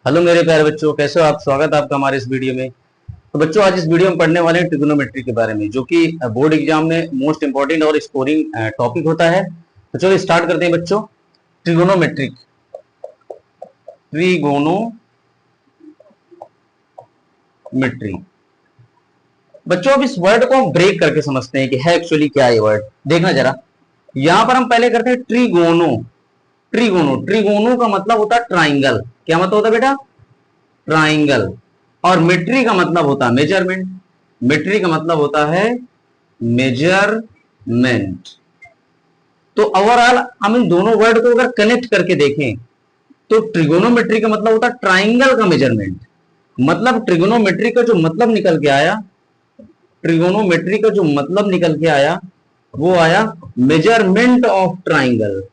Hello मेरे प्यारे बच्चों, कैसे हो आप। स्वागत है आपका हमारे इस वीडियो में। तो बच्चों, आज इस वीडियो में पढ़ने वाले हैं ट्रिग्नोमेट्री के बारे में, जो कि बोर्ड एग्जाम में मोस्ट इंपॉर्टेंट और स्कोरिंग टॉपिक होता है। तो चलो स्टार्ट करते हैं बच्चों। ट्रिग्नोमेट्रिक ट्रिगोनोमेट्री बच्चों, अब इस वर्ड को हम ब्रेक करके समझते हैं कि है एक्चुअली क्या ये वर्ड। देखना जरा, यहां पर हम पहले करते हैं ट्रिगोनो। ट्रिगोनो ट्रिगोनो का मतलब होता है ट्राइंगल। क्या मतलब होता है बेटा? ट्राइंगल। और मेट्री का मतलब होता है मेजरमेंट। मेट्री का मतलब होता है मेजरमेंट। तो ओवरऑल हम इन दोनों वर्ड को अगर कनेक्ट करके देखें तो ट्रिगोनोमेट्री का मतलब होता है ट्राइंगल का मेजरमेंट। मतलब ट्रिगोनोमेट्री का जो मतलब निकल के आया, ट्रिगोनोमेट्री का जो मतलब निकल के आया वो आया measurement of triangle.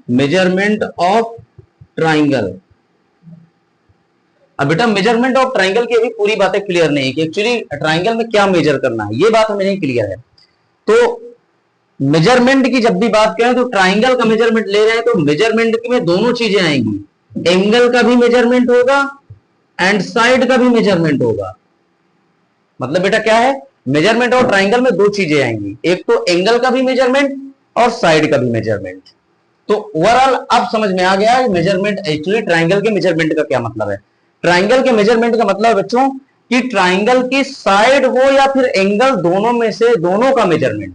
Measurement of triangle. अब बेटा, मेजरमेंट ऑफ ट्राइंगल की अभी पूरी बातें क्लियर नहीं है कि एक्चुअली ट्राइंगल में क्या मेजर करना है, ये बात हमें नहीं क्लियर है। तो मेजरमेंट की जब भी बात करें तो ट्राइंगल का मेजरमेंट ले रहे हैं तो मेजरमेंट में दोनों चीजें आएंगी। एंगल का भी मेजरमेंट होगा एंड साइड का भी मेजरमेंट होगा। मतलब बेटा क्या है, मेजरमेंट और ट्राइंगल में दो चीजें आएंगी, एक तो एंगल का भी मेजरमेंट और साइड का भी मेजरमेंट। तो ओवरऑल अब समझ में आ गया मेजरमेंट एक्चुअली ट्राइंगल के मेजरमेंट का क्या मतलब है। ट्राइंगल के मेजरमेंट का मतलब है बच्चों कि ट्राइंगल की साइड हो या फिर एंगल, दोनों में से दोनों का मेजरमेंट,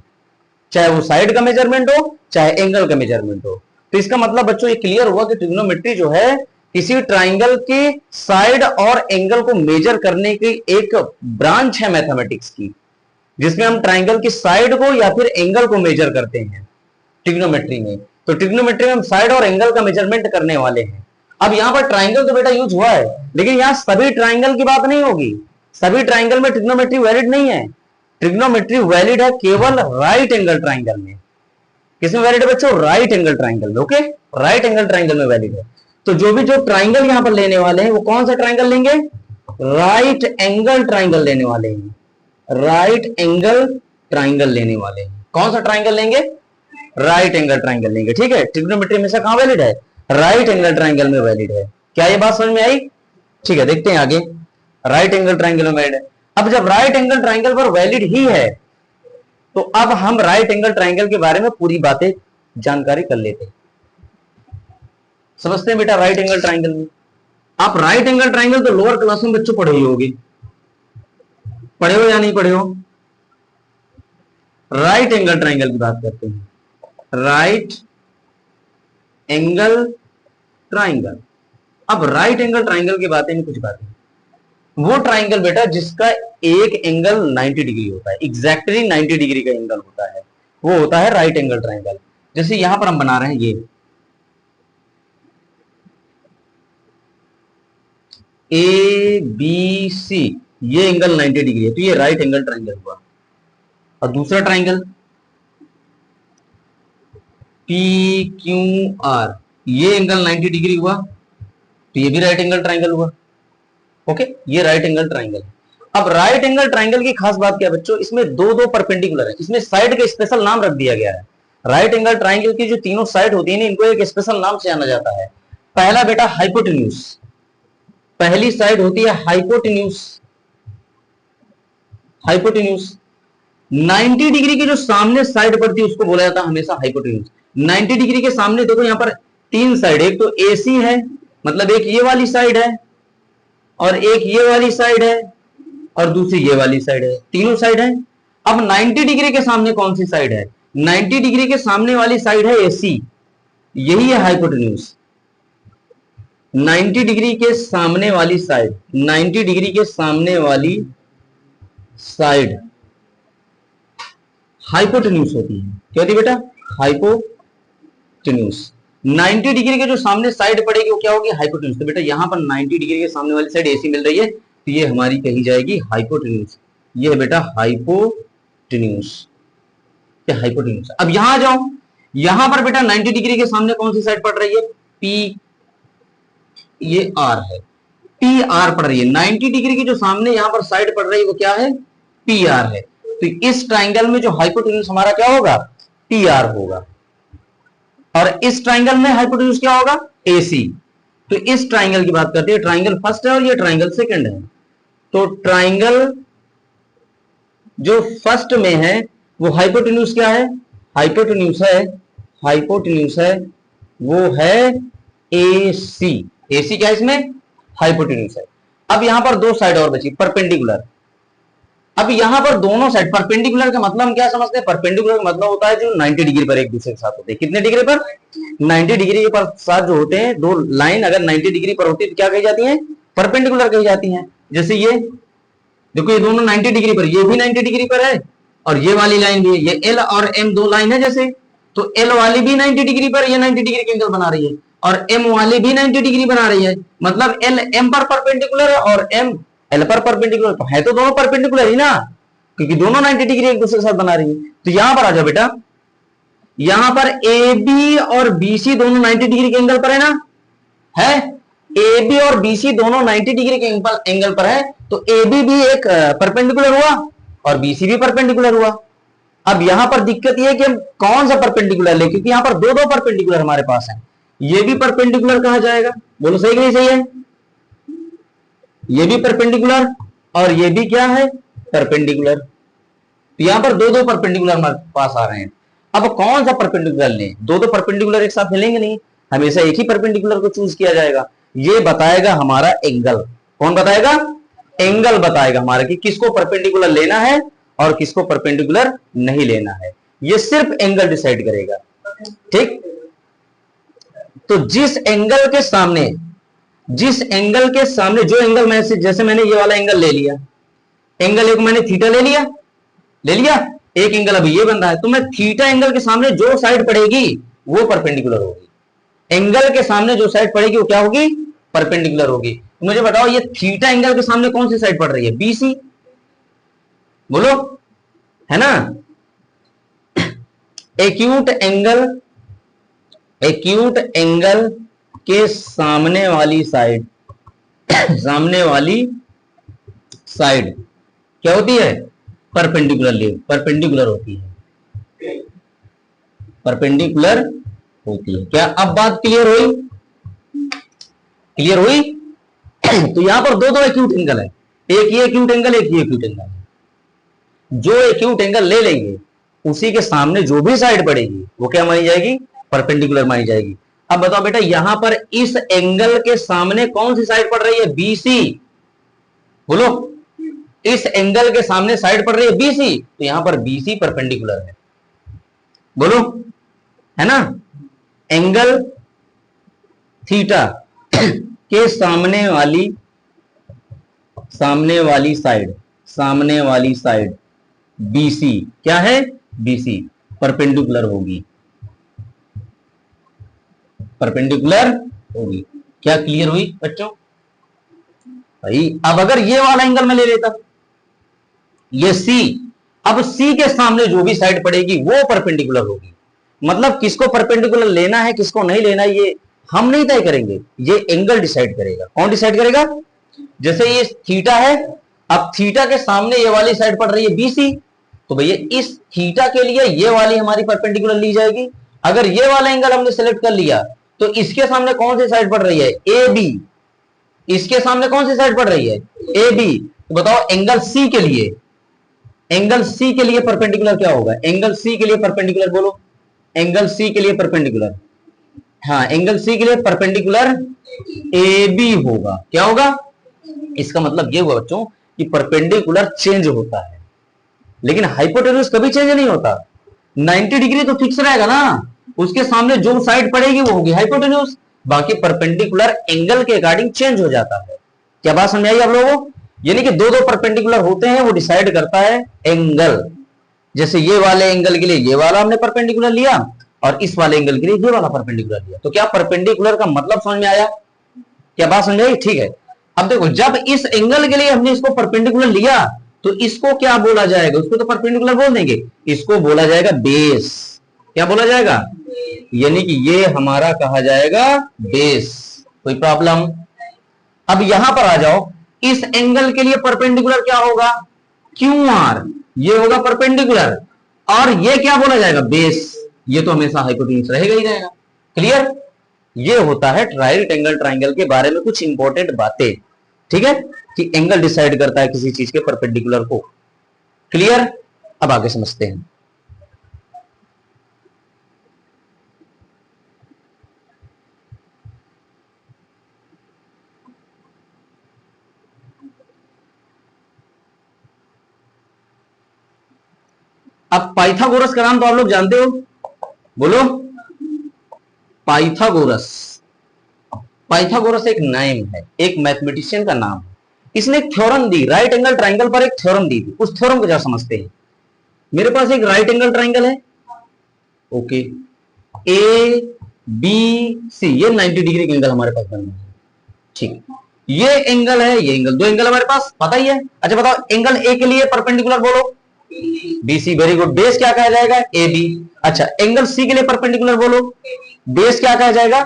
चाहे वो साइड का मेजरमेंट हो चाहे एंगल का मेजरमेंट हो। तो इसका मतलब बच्चों ये क्लियर हुआ कि ट्रिग्नोमेट्री जो है किसी ट्राइंगल की साइड और एंगल को मेजर करने की एक ब्रांच है मैथमेटिक्स की, जिसमें हम ट्राइंगल की साइड को या फिर एंगल को मेजर करते हैं ट्रिग्नोमेट्री में। तो ट्रिग्नोमेट्री में हम साइड और एंगल का मेजरमेंट करने वाले हैं। अब यहां पर ट्राइंगल तो बेटा यूज हुआ है, लेकिन यहां सभी ट्राइंगल की बात नहीं होगी। सभी ट्राइंगल में ट्रिग्नोमेट्री वैलिड नहीं है। ट्रिग्नोमेट्री वैलिड है केवल राइट एंगल ट्राइंगल में। किसमें वैलिड है बच्चों? राइट एंगल ट्राइंगल में। ओके, राइट एंगल ट्राइंगल में वैलिड है। तो जो ट्राइंगल यहां पर लेने वाले हैं वो कौन सा ट्राइंगल लेंगे? राइट एंगल ट्राइंगल लेने वाले हैं। राइट एंगल ट्राइंगल लेने वाले हैं। कौन सा ट्राइंगल लेंगे? राइट एंगल ट्राइंगल लेंगे। ठीक है, ट्रिग्नोमेट्री में से कहां वैलिड है? राइट एंगल ट्राइंगल में वैलिड है। क्या ये बात समझ में आई? ठीक है, देखते हैं आगे। राइट एंगल ट्राइंगल में वैलिड है। अब जब राइट एंगल ट्राइंगल पर वैलिड ही है तो अब हम राइट एंगल ट्राइंगल के बारे में पूरी बातें जानकारी कर लेते हैं। समझते हैं बेटा राइट एंगल ट्राइंगल में। आप राइट एंगल ट्राइंगल तो लोअर क्लास में बच्चों पढ़े ही होगी, पढ़े हो या नहीं पढ़े हो? राइट एंगल ट्राइंगल की बात करते हैं। Right angle triangle. अब राइट एंगल ट्राइंगल की बातें, कुछ बातें, वो ट्राइंगल बेटा जिसका एक एंगल 90 डिग्री होता है, एग्जैक्टली 90 डिग्री का एंगल होता है, वो होता है राइट एंगल ट्राइंगल। जैसे यहां पर हम बना रहे हैं ये ए बी सी, ये एंगल 90 डिग्री है तो ये राइट एंगल ट्राइंगल हुआ। और दूसरा ट्राइंगल पी क्यू आर, ये एंगल 90 डिग्री हुआ तो ये भी राइट एंगल ट्राइंगल हुआ। ओके, ये राइट एंगल ट्राइंगल। अब राइट एंगल ट्राइंगल की खास बात क्या है बच्चों, इसमें दो दो परपेंडिकुलर है, इसमें साइड का स्पेशल नाम रख दिया गया है। राइट एंगल ट्राइंगल की जो तीनों साइड होती है ना, इनको एक स्पेशल नाम से जाना जाता है। पहला बेटा हाइपोटेन्यूज, पहली साइड होती है हाइपोटेन्यूज। हाइपोटेन्यूज 90 डिग्री की जो सामने साइड पड़ती है उसको बोला जाता है हमेशा हाइपोटेन्यूज। 90 डिग्री के सामने देखो यहां पर तीन साइड, एक तो एसी है, मतलब एक ये वाली साइड है और एक ये वाली साइड है और दूसरी ये वाली साइड है, तीनों साइड है। अब 90 डिग्री के सामने कौन सी साइड है? 90 डिग्री के सामने वाली साइड है एसी, यही है हाइपोटेन्यूज। 90 डिग्री के सामने वाली साइड, 90 डिग्री के सामने वाली साइड हाइपोटेन्यूज होती है। क्या होती है बेटा? हाइपोटेन्यूज। 90 डिग्री के जो सामने साइड पड़ेगी वो क्या होगी? हाइपोटेन्यूज। तो बेटा यहां पर 90 डिग्री के सामने वाली साइड एसी मिल रही है तो ये हमारी कही जाएगी हाइपोटेन्यूज। ये है बेटा हाइपोटेन्यूज, ये हाइपोटेन्यूज। अब यहां आ जाओ, यहां पर बेटा 90 डिग्री के सामने कौन सी साइड पड़ रही है? पी, ये आर है, पी आर पड़ रही है। 90 डिग्री की जो सामने यहां पर साइड पड़ रही है वो क्या है? पी आर है। तो इस ट्राइंगल में जो हाइपोटेन्यूज हमारा क्या होगा? पी आर होगा। और इस ट्राइंगल में हाइपोटेन्यूज क्या होगा? एसी। तो इस ट्राइंगल की बात करते हैं, ट्राइंगल फर्स्ट है और ये ट्राइंगल सेकंड है। तो ट्राइंगल जो फर्स्ट में है वो हाइपोटेन्यूज क्या है, हाइपोटेन्यूज है, हाइपोटेन्यूज है वो है AC। AC क्या है इसमें, हाइपोटेन्यूज है। अब यहां पर दो साइड और बची, परपेंडिकुलर। अब यहां पर दोनों साइड परपेंडिकुलर का मतलब हम क्या समझते हैं, परपेंडिकुलर का मतलब होता है जो 90 डिग्री पर एक दूसरे के साथ होते हैं। कितने डिग्री पर, 90 डिग्री के साथ जो होते हैं दो लाइन अगर 90 डिग्री पर होती है तो क्या कही जाती है, परपेंडिकुलर कही जाती है। जैसे ये देखो, ये दोनों 90 डिग्री पर, ये भी 90 डिग्री पर है और ये वाली लाइन भी है, ये L और M दो लाइन है जैसे, तो L वाली भी 90 डिग्री पर, ये 90 डिग्री के एंगल बना रही है, और M वाली भी 90 डिग्री बना रही है। मतलब L M पर परपेंडिकुलर है और M L पर परपेंडिकुलर, तो है तो दोनों परपेंडिकुलर ही ना, क्योंकि दोनों 90 डिग्री एक दूसरे के साथ बना रही है। तो यहां पर आ जाओ बेटा, यहां पर AB और BC दोनों 90 डिग्री के एंगल पर है ना, है AB और BC दोनों 90 डिग्री के एंगल पर है, तो AB भी एक परपेंडिकुलर हुआ और BC भी परपेंडिकुलर हुआ। अब यहां पर दिक्कत यह है कि हम कौन सा परपेंडिकुलर ले, क्योंकि यहां पर दो दो परपेंडिकुलर हमारे पास है। ये भी परपेंडिकुलर कहा जाएगा, बोलो सही कि नहीं सही है, ये भी परपेंडिकुलर और ये भी क्या है, परपेंडिकुलर। तो यहां पर दो दो परपेंडिकुलर हमारे पास आ रहे हैं। अब कौन सा परपेंडिकुलर लें, दो दो परपेंडिकुलर एक साथ मिलेंगे नहीं, हमेशा एक ही परपेंडिकुलर को चूज किया जाएगा। ये बताएगा हमारा एंगल, कौन बताएगा, एंगल बताएगा हमारा कि किसको परपेंडिकुलर लेना है और किसको परपेंडिकुलर नहीं लेना है, ये सिर्फ एंगल डिसाइड करेगा। ठीक, तो जिस एंगल के सामने, जिस एंगल के सामने जो एंगल मैं से, जैसे मैंने ये वाला एंगल ले लिया, एंगल एक मैंने थीटा ले लिया, ले लिया एक एंगल अभी ये बन रहा है, तो मैं थीटा एंगल के सामने जो साइड पड़ेगी वो परपेंडिकुलर होगी। एंगल के सामने जो साइड पड़ेगी वो क्या होगी, परपेंडिकुलर होगी। तो मुझे बताओ ये थीटा एंगल के सामने कौन सी साइड पड़ रही है, BC, बोलो, है ना। एक्यूट एंगल, एक्यूट एंगल के सामने वाली साइड, सामने वाली साइड क्या होती है, परपेंडिकुलर, परपेंडिकुलर होती है, परपेंडिकुलर होती है। क्या अब बात क्लियर हुई, क्लियर हुई। तो यहां पर दो दो एक्यूट एंगल है, एक ये एक्यूट एंगल, एक ये एक्यूट एंगल है। जो एक्यूट एंगल ले लेंगे उसी के सामने जो भी साइड पड़ेगी वो क्या मानी जाएगी, परपेंडिकुलर मानी जाएगी। अब बताओ बेटा, यहां पर इस एंगल के सामने कौन सी साइड पड़ रही है, BC, बोलो, इस एंगल के सामने साइड पड़ रही है BC, तो यहां पर BC परपेंडिकुलर है, बोलो, है ना। एंगल थीटा के सामने वाली, सामने वाली साइड, सामने वाली साइड BC क्या है, BC परपेंडिकुलर होगी, परपेंडिकुलर होगी। क्या क्लियर हुई बच्चों भाई। अब अगर ये वाला एंगल मैं ले लेता, ये C, अब C के सामने जो भी साइड पड़ेगी वो परपेंडिकुलर होगी। मतलब किसको परपेंडिकुलर लेना है किसको नहीं लेना ये हम नहीं तय करेंगे, ये एंगल डिसाइड करेगा। कौन डिसाइड करेगा, जैसे ये थीटा है, अब थीटा के सामने ये वाली साइड पड़ रही है BC, तो भैया इस थीटा के लिए ये वाली हमारी परपेंडिकुलर ली जाएगी। अगर ये वाला एंगल हमने सेलेक्ट कर लिया तो इसके सामने कौन सी साइड पड़ रही है, AB, इसके सामने कौन सी साइड पड़ रही है, AB। तो बताओ एंगल C के लिए, एंगल C के लिए परपेंडिकुलर क्या होगा, एंगल C के लिए परपेंडिकुलर बोलो, एंगल C के लिए परपेंडिकुलर, हाँ एंगल C के लिए परपेंडिकुलर AB होगा। क्या होगा, इसका मतलब ये हुआ बच्चों कि परपेंडिकुलर चेंज होता है लेकिन हाइपोटेन्यूज कभी चेंज नहीं होता। 90 डिग्री तो फिक्स रहेगा ना, उसके सामने जो साइड पड़ेगी वो होगी हाइपोटेन्यूज, बाकी परपेंडिकुलर एंगल के अकॉर्डिंग चेंज हो जाता है। क्या बात समझ आई आप लोगों को, यानी कि दो दो परपेंडिकुलर होते हैं वो डिसाइड करता है एंगल। जैसे ये वाले एंगल के लिए ये वाला हमने परपेंडिकुलर लिया और इस वाले एंगल के लिए ये वाला परपेंडिकुलर लिया, तो क्या परपेंडिकुलर का मतलब समझ में आया, क्या बात समझ आई, ठीक है। अब देखो जब इस एंगल के लिए हमने इसको परपेंडिकुलर लिया तो इसको क्या बोला जाएगा, उसको तो परपेंडिकुलर बोल देंगे, इसको बोला जाएगा बेस। क्या बोला जाएगा, यानी कि ये हमारा कहा जाएगा बेस। कोई प्रॉब्लम। अब यहां पर आ जाओ, इस एंगल के लिए परपेंडिकुलर क्या होगा, QR, ये होगा परपेंडिकुलर और ये क्या बोला जाएगा, बेस। ये तो हमेशा हाइपोटेन्यूज रहेगा ही रहेगा। क्लियर, ये होता है राइट एंगल ट्राइंगल के बारे में कुछ इंपॉर्टेंट बातें, ठीक है, कि एंगल डिसाइड करता है किसी चीज के परपेंडिकुलर को। क्लियर? अब आगे समझते हैं। अब पाइथागोरस का नाम तो आप लोग जानते हो, बोलो। पाइथागोरस, पाइथागोरस एक नेम है, एक मैथमेटिशियन का नाम है। इसने एक थ्योरम दी, राइट एंगल ट्राइंगल पर एक थ्योरम दी थी। उस थ्योरम को जरा समझते हैं। मेरे पास एक राइट एंगल ट्राइंगल है, ओके, ए बी सी, ये 90 डिग्री का एंगल हमारे पास बन रहा है, ठीक। ये एंगल है, ये एंगल, दो एंगल हमारे पास पता ही है। अच्छा बताओ, एंगल ए के लिए परपेंडिकुलर बोलो, बीसी, वेरी गुड। बेस क्या कहा जाएगा? A B. अच्छा, एंगल सी के लिए परपेंडिकुलर बोलो, बेस क्या कहा जाएगा?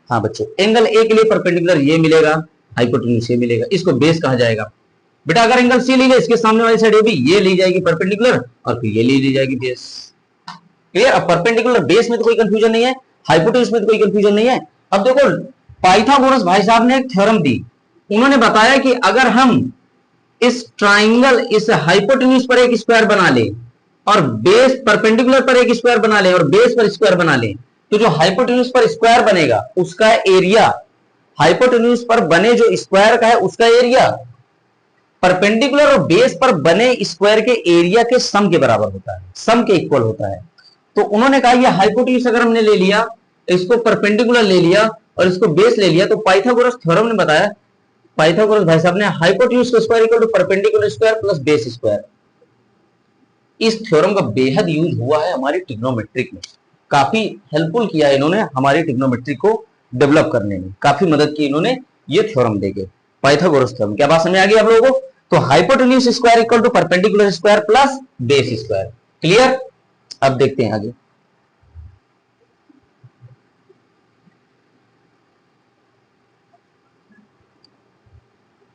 हाँ बच्चों, एंगल ए के लिए परपेंडिकुलर ये मिलेगा, हाइपोटेन्यूज ये मिलेगा, इसको बेस कहा जाएगा। बेटा अगर एंगल सी ली जाए, इसके सामने वाली साइड ए बी, ये ली जाएगी परपेंडिकुलर, और फिर ये ली जाएगी बेस। क्लियर? अब परपेंडिकुलर बेस में तो कोई कंफ्यूजन नहीं है, हाइपोटेन्यूज में तो कोई कंफ्यूजन नहीं है। अब देखो, पाइथागोरस भाई साहब ने एक थ्योरम दी। उन्होंने बताया कि अगर हम इस ट्राइंगल, इस हाइपोटेन्यूज पर एक स्क्वायर बना ले, और बेस परपेंडिकुलर पर एक स्क्वायर बना ले, और बेस पर स्क्वायर बना ले, तो जो हाइपोटेन्यूज पर स्क्वायर बनेगा उसका एरिया, हाइपोटेन्यूज पर बने जो स्क्वायर का है उसका एरिया, परपेंडिकुलर और बेस पर बने स्क्वायर के एरिया के सम के बराबर होता है, सम के इक्वल होता है। तो उन्होंने कहा ये हाइपोटेन्यूज अगर हमने ले लिया, इसको परपेंडिकुलर ले लिया और इसको बेस ले लिया, तो पाइथागोरस थ्योरम ने बताया, पाइथागोरस भाई साहब ने, हाइपोटेन्यूज का square equal to perpendicular square plus base square. इस थ्योरम का बेहद यूज हुआ है हमारी ट्रिग्नोमेट्रिक में, काफी हेल्पफुल किया है इन्होंने हमारी ट्रिग्नोमेट्रिक को डेवलप करने में, काफी मदद की इन्होंने ये थ्योरम देके, पाइथागोरस थ्योरम। क्या बात समझ आ गई आप लोगों को? तो hypotenuse square equal to perpendicular square plus base square. Clear? अब देखते हैं आगे।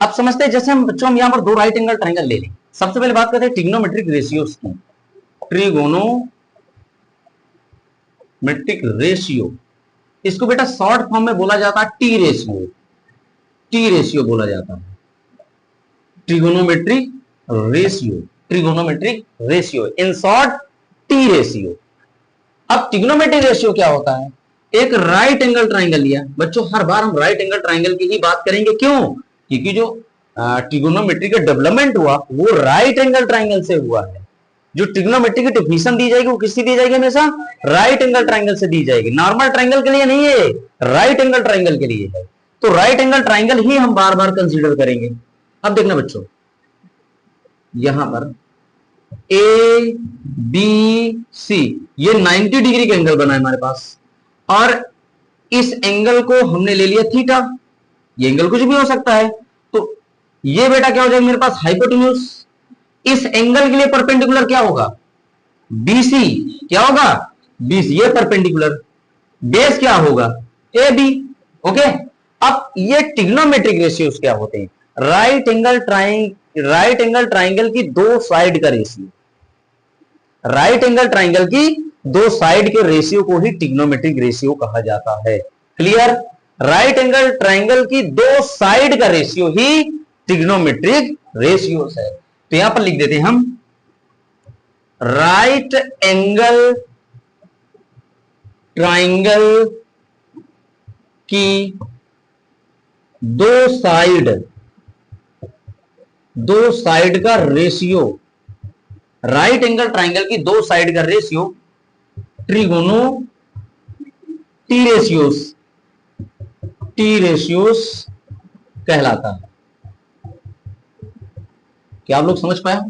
अब समझते हैं, जैसे हम बच्चों, हम यहां पर दो राइट एंगल ट्राइंगल ले लें। सबसे पहले बात करते हैं ट्रिग्नोमेट्रिक रेशियोज की। ट्रिगोनोमेट्रिक रेशियो, इसको बेटा शॉर्ट फॉर्म में बोला जाता है टी रेशियो, टी रेशियो बोला जाता है, trigonometric ratio, trigonometric ratio, in short T ratio. अब ट्रिग्नोमेट्रिक रेशियो क्या होता है? एक राइट एंगल ट्राइंगल लिया, बच्चों हर बार हम राइट एंगल ट्राइंगल की ही बात करेंगे, क्यों? क्योंकि जो ट्रिगोनोमेट्री का डेवलपमेंट हुआ वो राइट एंगल ट्राइंगल से हुआ है। जो ट्रिग्नोमेट्री की डेफिनेशन दी जाएगी वो किससे दी जाएगी? हमेशा राइट एंगल ट्राइंगल से दी जाएगी, नॉर्मल ट्राइंगल के लिए नहीं है, राइट एंगल ट्राइंगल के लिए है। तो राइट एंगल ट्राइंगल ही हम बार बार कंसीडर करेंगे। अब देखना बच्चों, यहां पर ए बी सी, ये 90 डिग्री का एंगल बना है हमारे पास, और इस एंगल को हमने ले लिया थीटा। ये एंगल कुछ भी हो सकता है, तो ये बेटा क्या हो जाएगा मेरे पास? हाइपोटेन्यूज। इस एंगल के लिए परपेंडिकुलर क्या होगा? बीसी। क्या होगा? बीसी, ये परपेंडिकुलर। बेस क्या होगा? A B. ओके, अब ये ट्रिग्नोमेट्रिक रेशियोज क्या होते हैं? राइट एंगल ट्राइंगल की दो साइड का रेशियो, राइट एंगल ट्राइंगल की दो साइड के रेशियो को ही ट्रिग्नोमेट्रिक रेशियो कहा जाता है। क्लियर? राइट एंगल ट्राइंगल की दो साइड का रेशियो ही ट्रिग्नोमेट्रिक रेशियो है। तो यहां पर लिख देते हैं हम, राइट एंगल ट्राइंगल की दो साइड का रेशियो, राइट एंगल ट्राइंगल की दो साइड का रेशियो ट्रिगोनो टी रेशियोस कहलाता है। क्या आप लोग समझ पाए?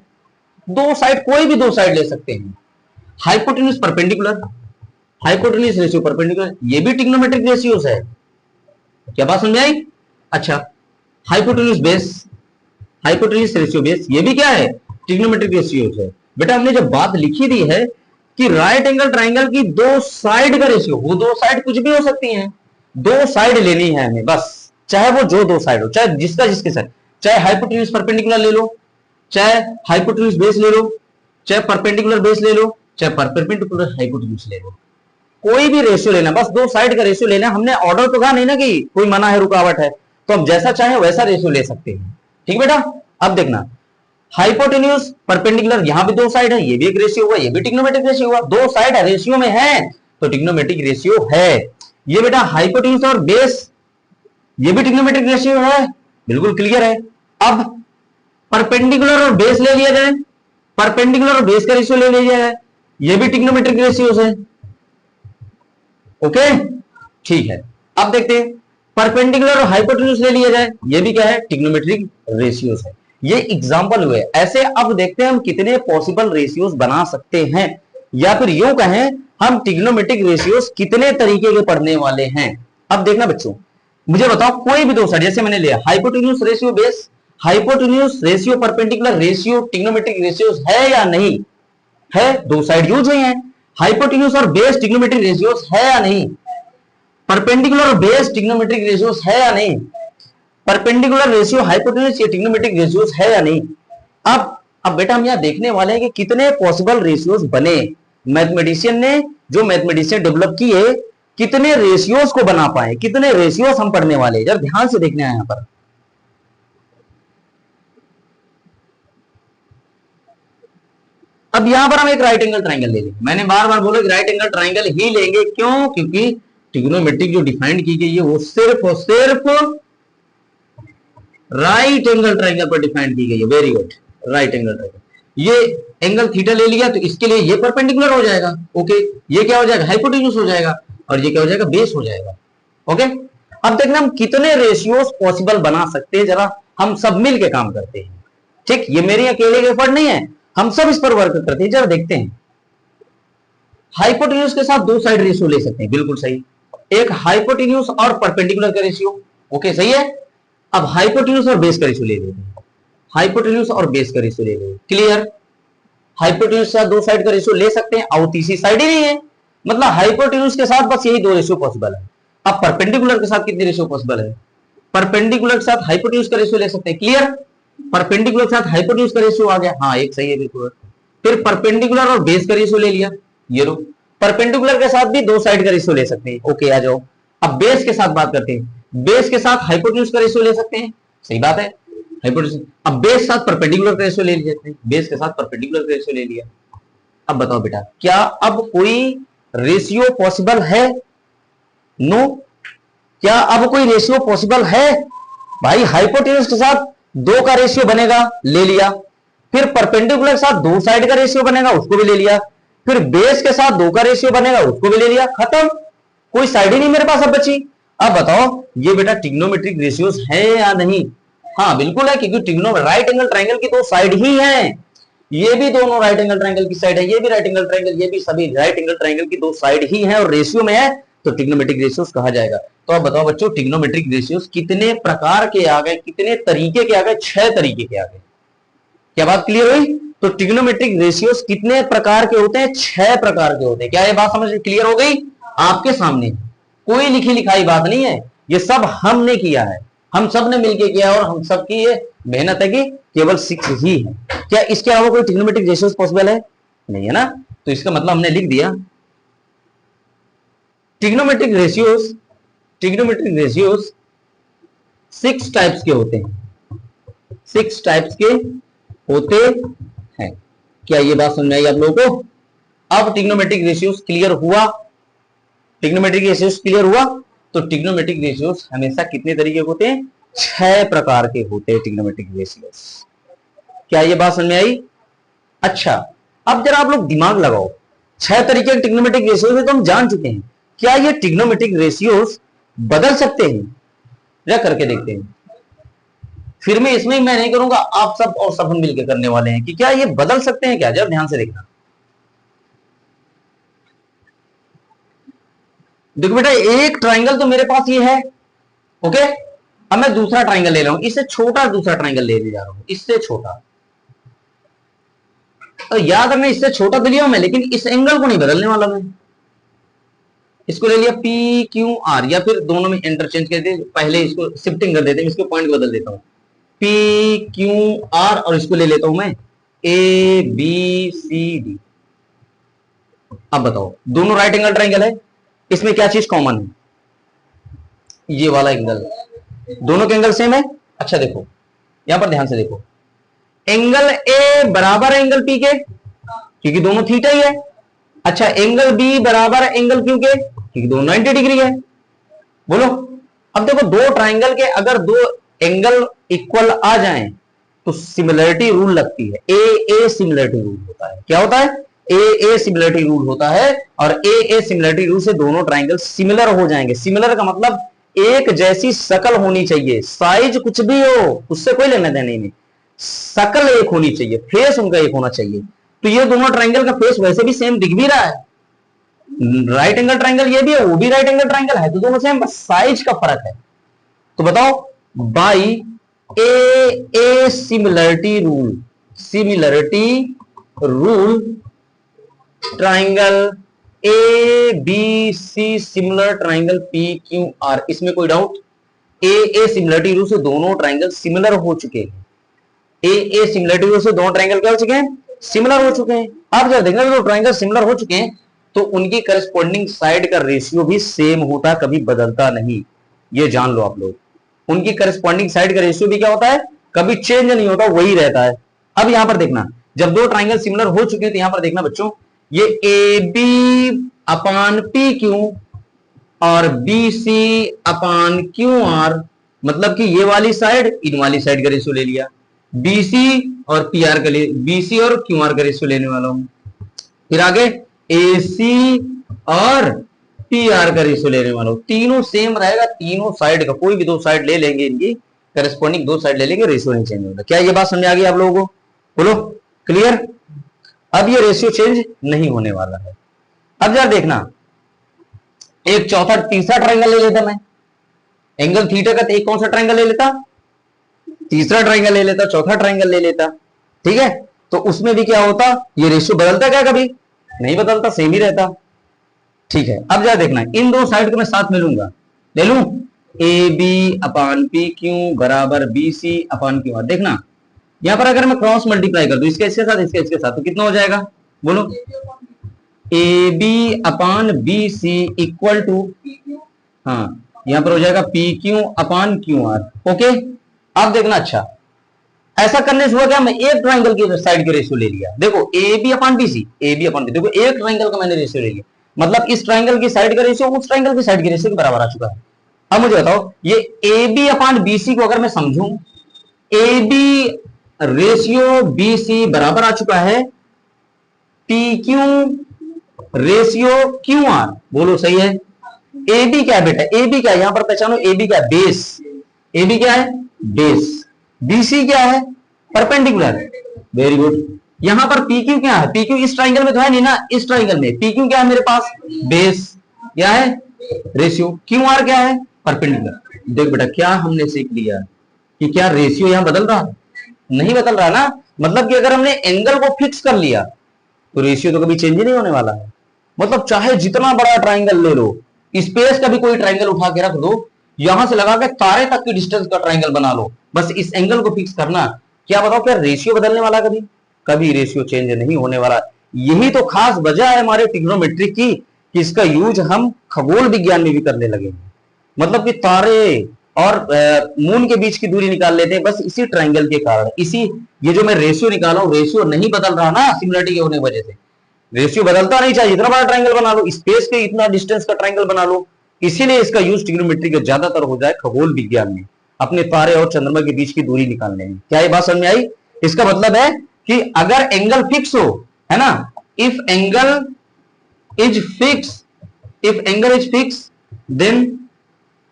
दो साइड, कोई भी दो साइड ले सकते हैं। Hypotenuse perpendicular, hypotenuse ratio perpendicular, ये भी ट्रिग्नोमेट्रिक रेशियोस है। क्या बात समझ आई? अच्छा, hypotenuse base, hypotenuse ratio base, ये भी क्या है? ट्रिग्नोमेट्रिक रेशियोस है। बेटा हमने जब बात लिखी दी है कि राइट एंगल ट्राइंगल की दो साइड का रेशियो, वो दो साइड कुछ भी हो सकती हैं, दो साइड लेनी है हमें बस, चाहे वो जो दो साइड हो, चाहे जिसका जिसके साइड, चाहे हाइपोटेन्यूज परपेंडिकुलर ले लो, चाहे हाइपोटेन्यूज बेस ले लो, चाहे परपेंडिकुलर बेस ले लो, चाहे परपेंडिकुलर हाइपोटेन्यूज ले लो। कोई भी रेशियो लेना, बस दो साइड का रेशियो लेना, हमने ऑर्डर तो कहा नहीं ना कि कोई मना है, रुकावट है, तो हम जैसा चाहे वैसा रेशियो ले सकते हैं। ठीक बेटा, अब देखना हाइपोटेन्यूज परपेंडिकुलर, यहां भी दो साइड है, ये भी एक रेशियो हुआ, ये भी ट्रिग्नोमेट्रिक रेशियो हुआ, दो साइड रेशियो में है तो ट्रिग्नोमेट्रिक रेशियो है। ये बेटा हाइपोटेन्यूज और बेस, ये भी ट्रिग्नोमेट्रिक रेशियो है, बिल्कुल क्लियर है। अब परपेंडिकुलर और बेस ले लिया जाए, परपेंडिकुलर और बेस का रेशियो ले लिया जाए, ये भी ट्रिग्नोमेट्रिक रेशियोज है। ओके ठीक है, अब देखते हैं परपेंडिकुलर और हाइपोटेन्यूज ले लिया जाए, ये भी क्या है, ट्रिग्नोमेट्रिक रेशियोज है। ये एग्जांपल हुए ऐसे। अब देखते हैं हम कितने पॉसिबल रेशियोज बना सकते हैं, या फिर यूं कहें हम ट्रिग्नोमेट्रिक रेशियोज कितने तरीके के पढ़ने वाले हैं। अब देखना बच्चों, मुझे बताओ कोई भी दो साइड, जैसे मैंने लिया hypotenuse ratio base, hypotenuse ratio perpendicular ratio trigonometric ratios है या नहीं है, दो साइड यूज हुई है। हाइपोटेन्यूज और बेस ट्रिग्नोमेट्रिक रेशियोज है या नहीं, परपेंडिकुलर और बेस ट्रिग्नोमेट्रिक रेशियोज है या नहीं, परपेंडिकुलर रेशियो हाइपोटेन्यूज ये ट्रिग्नोमेट्रिक रेशियोज है या नहीं। अब बेटा हम यहां देखने वाले हैं कि कितने पॉसिबल रेशियोज बने, मैथमेटिशियन ने, जो मैथमेटिशियन डेवलप किए, कितने रेशियोज को बना पाए, कितने रेशियोज हम पढ़ने वाले, जरा ध्यान से देखने हैं यहां पर। अब यहां पर हम एक राइट एंगल ट्राइंगल ले लेंगे, मैंने बार बार बोला कि राइट एंगल ट्राइंगल ही लेंगे, क्यों, क्योंकि ट्रिग्नोमेट्रिक जो डिफाइंड की गई है वो सिर्फ और सिर्फ राइट एंगल ट्राइंगल पर डिफाइंड की गई है। Very good, right angle triangle, ये एंगल थीटा ले लिया तो इसके लिए ये परपेंडिकुलर हो जाएगा, ओके, ये क्या हो जाएगा, हाइपोटेन्यूज हो जाएगा, और ये क्या हो जाएगा, बेस हो जाएगा। ओके, अब देखना हम कितने रेशियोज पॉसिबल बना सकते हैं, जरा हम सब मिल के काम करते हैं। ठीक, ये मेरी अकेले के एफर्ट नहीं है, हम सब इस पर वर्क करते हैं, जरा देखते हैं। हाइपोटेन्यूज के साथ दो साइड रेशियो ले सकते हैं, बिल्कुल सही, एक हाइपोटेन्यूज और परपेंडिकुलर का रेशियो, ओके सही है। अब हाइपोटेन्यूज और बेस का रेशियो ले लेते हैं, हाइपोटेन्यूज और बेस का रेशियो ले लेते हैं, क्लियर। हाइपोटेन्यूज के साथ दो साइड का रेशियो ले सकते हैं, और तीसरी साइड ही नहीं है, मतलब हाइपोटेन्यूज के साथ बस यही दो रेशियो पॉसिबल है। अब परपेंडिकुलर के साथ कितने रेशियो पॉसिबल है, परपेंडिकुलर के साथ हाइपोटेन्यूज का रेशियो ले सकते हैं, क्लियर। परपेंडिकुलर के साथ हाइपोटेन्यूज का रेशियो आ गया, हाँ एक सही है बिल्कुल। फिर परपेंडिकुलर और बेस का रेशियो ले लिया, ये लो। परपेंडिकुलर के साथ भी दो साइड का रेशियो ले सकते हैं, ओके आ जाओ। अब बेस के साथ बात करते हैं, बेस के साथ हाइपोटेन्यूज का रेशियो ले सकते हैं, सही बात है, हाइपोटेन्यूज। अब बेस के साथ परपेंडिकुलर का रेशियो ले लेते हैं, बेस के साथ परपेंडिकुलर का रेशियो ले लिया। अब बताओ बेटा, क्या अब कोई रेशियो पॉसिबल है, नो, क्या अब कोई रेशियो पॉसिबल है, भाई हाइपोटेन्यूज के साथ दो का रेशियो बनेगा, ले लिया। फिर परपेंडिकुलर के साथ दो साइड का रेशियो बनेगा, उसको भी ले लिया। फिर बेस के साथ दो का रेशियो बनेगा, उसको भी ले लिया, खत्म, कोई साइड ही नहीं मेरे पास अब बची। अब बताओ ये बेटा ट्रिग्नोमेट्रिक रेशियोज है या नहीं, हाँ बिल्कुल है, क्योंकि ट्रिग्नो राइट एंगल ट्राइंगल की दो साइड ही है, ये भी दोनों राइट एंगल ट्राइंगल की साइड है, ये भी राइट एंगल ट्राइंगल, ये भी सभी राइट एंगल ट्राइंगल की दो साइड ही है और रेशियो में है, तो ट्रिग्नोमेट्रिक रेशियोज कहा जाएगा। तो अब बताओ बच्चों, ट्रिग्नोमेट्रिक रेशियोज कितने प्रकार के आ गए, कितने तरीके के आ गए, 6 तरीके के आ गए। क्या बात क्लियर हुई? तो ट्रिग्नोमेट्रिक रेशियोज कितने प्रकार के होते हैं, 6 प्रकार के होते हैं। क्या ये बात समझ क्लियर हो गई? आपके सामने कोई लिखी लिखाई बात नहीं है, ये सब हमने किया है, हम सब ने मिलकर किया है, और हम सब की ये मेहनत है कि केवल 6 ही है। क्या इसके अलावा कोई ट्रिग्नोमेट्रिक रेशियोज पॉसिबल है? नहीं है ना, तो इसका मतलब हमने लिख दिया ट्रिग्नोमेट्रिक रेशियोज 6 टाइप्स के होते हैं, 6 टाइप्स के होते हैं। क्या ये बात समझ में आई आप लोगों को? अब ट्रिग्नोमेट्रिक रेशियोज क्लियर हुआ, ट्रिग्नोमेट्रिक रेशियोज क्लियर हुआ, तो ट्रिग्नोमेट्रिक रेशियोज हमेशा कितने तरीके के होते हैं? 6 प्रकार के होते हैं ट्रिग्नोमेट्रिक रेशियोज। क्या ये बात समझ में आई? अच्छा, अब जरा आप लोग दिमाग लगाओ, 6 तरीके के ट्रिग्नोमेट्रिक रेशियोज तो हम जान चुके हैं, क्या ये ट्रिग्नोमेट्रिक रेशियोज बदल सकते हैं? जरा करके देखते हैं। फिर मैं इसमें मैं नहीं करूंगा, आप सब और सब हम मिलकर करने वाले हैं कि क्या ये बदल सकते हैं क्या? जरा ध्यान से देखना। देखो बेटा, एक ट्राइंगल तो मेरे पास ये है, ओके। अब मैं दूसरा ट्राइंगल ले रहा हूं, इससे छोटा दूसरा ट्राइंगल ले जा रहा हूं, इससे छोटा। तो याद रखना, इससे छोटा तो लिया मैं, लेकिन इस एंगल को नहीं बदलने वाला मैं। इसको ले लिया पी क्यू आर, या फिर दोनों में इंटरचेंज कर देते, पहले इसको शिफ्टिंग कर देते हैं, इसको पॉइंट बदल देता हूं, पी क्यू आर, और इसको ले लेता हूं मैं ए बी सी डी। अब बताओ, दोनों राइट एंगल ट्राइंगल है, इसमें क्या चीज कॉमन है? ये वाला एंगल, दोनों के एंगल सेम है। अच्छा देखो यहां पर ध्यान से देखो, एंगल ए बराबर एंगल पी के, क्योंकि दोनों थीटा ही है। अच्छा एंगल बी बराबर एंगल क्यू के, क्योंकि दोनों 90 डिग्री है। बोलो अब देखो, दो ट्राइंगल के अगर दो एंगल इक्वल आ जाएं तो सिमिलरिटी रूल लगती है। ए सिमिलरिटी रूल होता है। क्या होता है? ए सिमिलरिटी रूल होता है, और ए सिमिलरिटी रूल से दोनों ट्राइंगल सिमिलर हो जाएंगे। सिमिलर का मतलब एक जैसी शकल होनी चाहिए, साइज कुछ भी हो उससे कोई लेना देना नहीं, शकल एक होनी चाहिए, फेस उनका एक होना चाहिए। तो ये दोनों ट्राइंगल का फेस वैसे भी सेम दिख भी रहा है, राइट एंगल ट्राइंगल ये भी है, वो भी राइट एंगल ट्राइंगल है, तो दोनों सेम, बस साइज का फर्क है। तो बताओ by A similarity rule triangle A B C similar triangle P Q R, इसमें कोई डाउट? ए सिमिलरिटी रूल से दोनों ट्राइंगल सिमिलर हो चुके हैं। ए सिमिलरिटी रूल से दोनों ट्राइंगल क्या हो चुके हैं? सिमिलर हो चुके हैं। आप जब देखना तो ट्राइंगल सिमिलर हो चुके हैं तो उनकी करस्पॉन्डिंग साइड का रेशियो भी सेम होता है, कभी बदलता नहीं, ये जान लो आप लोग। उनकी करस्पॉन्डिंग साइड का रेशियो भी क्या होता है? कभी चेंज नहीं होता, वही रहता है। अब यहां पर देखना, जब दो ट्राइंगल सिमिलर हो चुके हैं तो यहां पर देखना बच्चों, ये A B upon P Q और B C upon Q R, मतलब कि ये वाली साइड इन वाली साइड का रेशियो ले लिया, बीसी और पी आर का, बीसी और क्यू आर का रेशियो लेने वाला हूं। फिर आगे एसी और पी आर का रेशियो लेने वाला हूं। तीनों सेम रहेगा, तीनों साइड का, कोई भी दो साइड ले लेंगे, इनकी करस्पॉन्डिंग दो साइड ले लेंगे, रेशियो नहीं चेंज होगा। क्या ये बात समझ आ गई आप लोगों को? बोलो क्लियर? अब ये रेशियो चेंज नहीं होने वाला है। अब जरा देखना, एक चौथा तीसरा ट्राइंगल ले लेता मैं, एंगल थीटा का, तो एक कौन सा ट्राइंगल ले लेता? तीसरा ट्राइंगल ले लेता, चौथा ट्राइंगल ले लेता, ठीक है? तो उसमें भी क्या होता? ये रेशियो बदलता क्या? कभी नहीं बदलता, सेम ही रहता, ठीक है? अब जरा देखना, इन दो साइड को मैं साथ में लूंगा, ले लूं, A B upon P Q बराबर B C upon Q R. देखना यहां पर अगर मैं क्रॉस मल्टीप्लाई कर दूं, इसके इसके साथ, इसके इसके साथ, तो कितना हो जाएगा? बोलो, A B upon B C equal to, हाँ यहां पर हो जाएगा P Q upon Q R. Okay अब देखना, अच्छा ऐसा करने से हुआ क्या? मैं एक ट्राइंगल की साइड के रेशियो ले लिया। देखो A B upon B C, A B upon B, देखो एक ट्राइंगल का मैंने रेशियो ले लिया, मतलब इस ट्राइंगल की साइड का रेशियो उस ट्राइंगल की साइड के रेशियो के बराबर आ चुका है। अब मुझे बताओ, ये ए बी अपान बी सी को अगर मैं समझूं, A B ratio B C बराबर आ चुका है P Q ratio Q R. बोलो सही है? ए बी क्या है बेटा? ए बी क्या है? यहां पर पहचानो, ए बी क्या है? बेस। ए बी क्या है? बेस। बीसी क्या है? परपेंडिकुलर। Very good. यहां पर पी क्यू क्या है? पी क्यू इस ट्राइंगल में तो है नहीं ना, इस ट्राइंगल में पी क्यू क्या है मेरे पास? बेस। क्या है? रेशियो। क्यू आर क्या है? परपेंडिकुलर। देख बेटा, क्या हमने सीख लिया कि क्या रेशियो यहां बदल रहा है? नहीं बदल रहा ना, मतलब कि अगर हमने एंगल को फिक्स कर लिया तो रेशियो तो कभी चेंज ही नहीं होने वाला है। मतलब चाहे जितना बड़ा ट्राइंगल ले लो, स्पेस का भी कोई ट्राइंगल उठा के रख दो, यहां से लगा के तारे तक की डिस्टेंस का ट्राइंगल बना लो, बस इस एंगल को फिक्स करना। क्या बताओ, क्या रेशियो बदलने वाला? कभी कभी रेशियो चेंज नहीं होने वाला। यही तो खास वजह है हमारे ट्रिग्नोमेट्री की, कि इसका यूज हम खगोल विज्ञान में भी करने लगे हैं। मतलब कि तारे और मून के बीच की दूरी निकाल लेते हैं बस इसी ट्राइंगल के कारण। इसी, ये जो मैं रेशियो निकाला हूं, रेशियो नहीं बदल रहा ना सिमिलरिटी के होने की वजह से, रेशियो बदलता नहीं, चाहिए इतना बड़ा ट्राइंगल बना लो, स्पेस के इतना डिस्टेंस का ट्राइंगल बना लो, इसीलिए इसका यूज ट्रिग्नोमेट्री का ज्यादातर हो जाए खगोल विज्ञान में, अपने तारे और चंद्रमा के बीच की दूरी निकालने में। क्या ये बात समझ में आई? इसका मतलब है कि अगर एंगल फिक्स हो, है ना, if angle is fix, if angle is fix then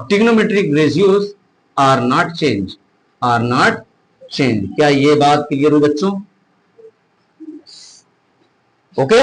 trigonometric ratios are not change, are not change. क्या ये बात क्लियर हो बच्चों? ओके